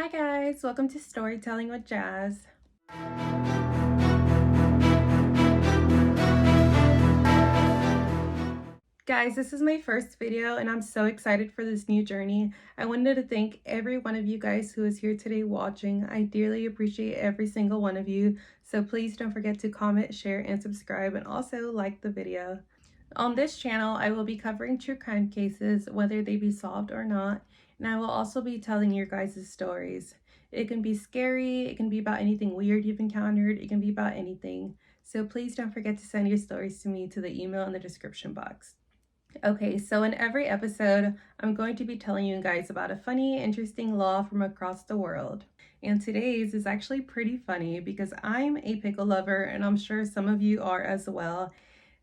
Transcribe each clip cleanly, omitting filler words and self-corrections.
Hi guys, welcome to Storytelling with Jazz. Guys, this is my first video and I'm so excited for this new journey. I wanted to thank every one of you guys who is here today watching. I dearly appreciate every single one of you. So please don't forget to comment, share, and subscribe, and also like the video. On this channel, I will be covering true crime cases, whether they be solved or not, and I will also be telling your guys' stories. It can be scary, it can be about anything weird you've encountered, it can be about anything. So please don't forget to send your stories to me to the email in the description box. Okay, so in every episode, I'm going to be telling you guys about a funny, interesting law from across the world. And today's is actually pretty funny because I'm a pickle lover and I'm sure some of you are as well.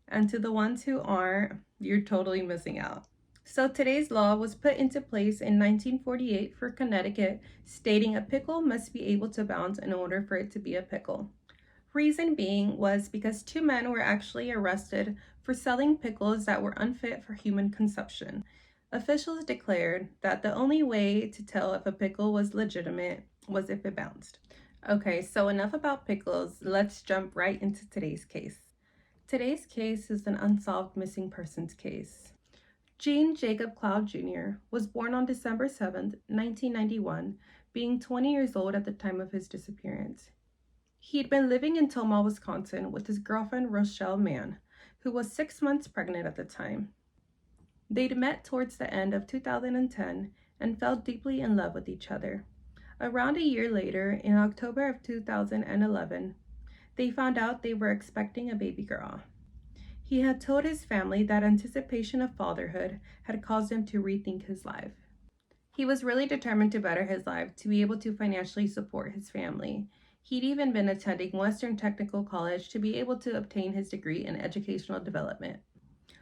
And to the ones who aren't, you're totally missing out. So today's law was put into place in 1948 for Connecticut, stating a pickle must be able to bounce in order for it to be a pickle. Reason being was because two men were actually arrested for selling pickles that were unfit for human consumption. Officials declared that the only way to tell if a pickle was legitimate was if it bounced. Okay, so enough about pickles. Let's jump right into today's case. Today's case is an unsolved missing persons case. Gene Jacob Cloud Jr. was born on December 7, 1991, being 20 years old at the time of his disappearance. He'd been living in Tomah, Wisconsin with his girlfriend Rochelle Mann, who was 6 months pregnant at the time. They'd met towards the end of 2010 and fell deeply in love with each other. Around a year later, in October of 2011, they found out they were expecting a baby girl. He had told his family that anticipation of fatherhood had caused him to rethink his life. He was really determined to better his life to be able to financially support his family. He'd even been attending Western Technical College to be able to obtain his degree in educational development.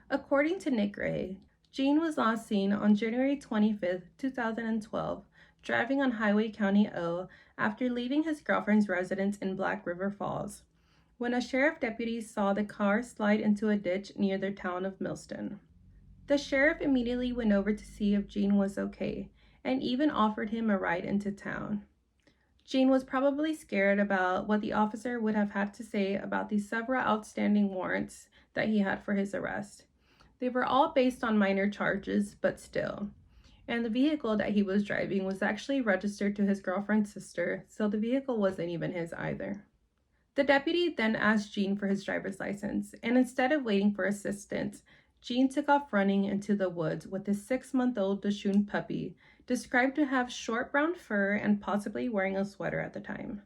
According to Nick.gray, Gene was last seen on January 25, 2012, driving on Highway County O after leaving his girlfriend's residence in Black River Falls, when a sheriff deputy saw the car slide into a ditch near the town of Millston. The sheriff immediately went over to see if Gene was okay, and even offered him a ride into town. Gene was probably scared about what the officer would have had to say about the several outstanding warrants that he had for his arrest. They were all based on minor charges, but still. And the vehicle that he was driving was actually registered to his girlfriend's sister, so the vehicle wasn't even his either. The deputy then asked Gene for his driver's license, and instead of waiting for assistance, Gene took off running into the woods with his 6-month-old Dachshund puppy, described to have short brown fur and possibly wearing a sweater at the time.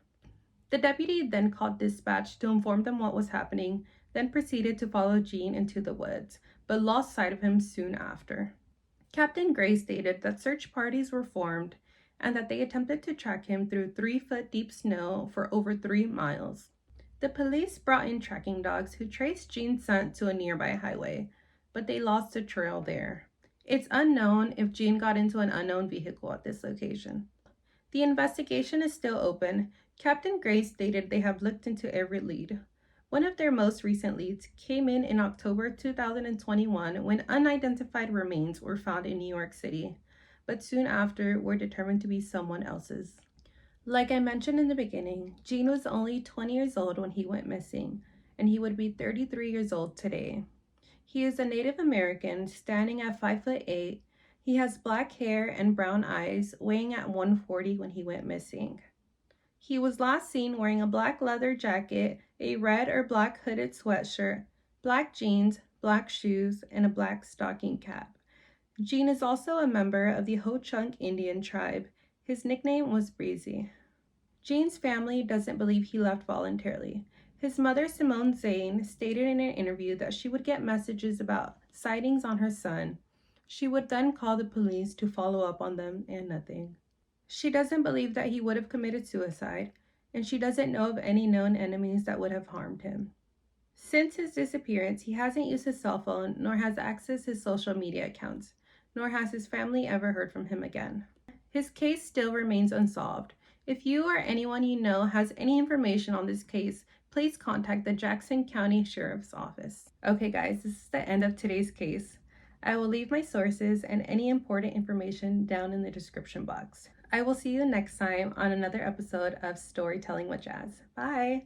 The deputy then called dispatch to inform them what was happening, then proceeded to follow Gene into the woods, but lost sight of him soon after. Captain Gray stated that search parties were formed and that they attempted to track him through 3-foot deep snow for over 3 miles. The police brought in tracking dogs who traced Gene's scent to a nearby highway, but they lost the trail there. It's unknown if Gene got into an unknown vehicle at this location. The investigation is still open. Captain Gray stated they have looked into every lead. One of their most recent leads came in October 2021 when unidentified remains were found in New York City, but soon after were determined to be someone else's. Like I mentioned in the beginning, Gene was only 20 years old when he went missing, and he would be 33 years old today. He is a Native American, standing at 5'8". He has black hair and brown eyes, weighing at 140 when he went missing. He was last seen wearing a black leather jacket, a red or black hooded sweatshirt, black jeans, black shoes, and a black stocking cap. Gene is also a member of the Ho-Chunk Indian tribe. His nickname was Breezy. Gene's family doesn't believe he left voluntarily. His mother, Simone Zane, stated in an interview that she would get messages about sightings on her son. She would then call the police to follow up on them, and nothing. She doesn't believe that he would have committed suicide, and she doesn't know of any known enemies that would have harmed him. Since his disappearance, he hasn't used his cell phone, nor has accessed his social media accounts, nor has his family ever heard from him again. His case still remains unsolved. If you or anyone you know has any information on this case, please contact the Jackson County Sheriff's Office. Okay guys, this is the end of today's case. I will leave my sources and any important information down in the description box. I will see you next time on another episode of Storytelling with Jazz. Bye!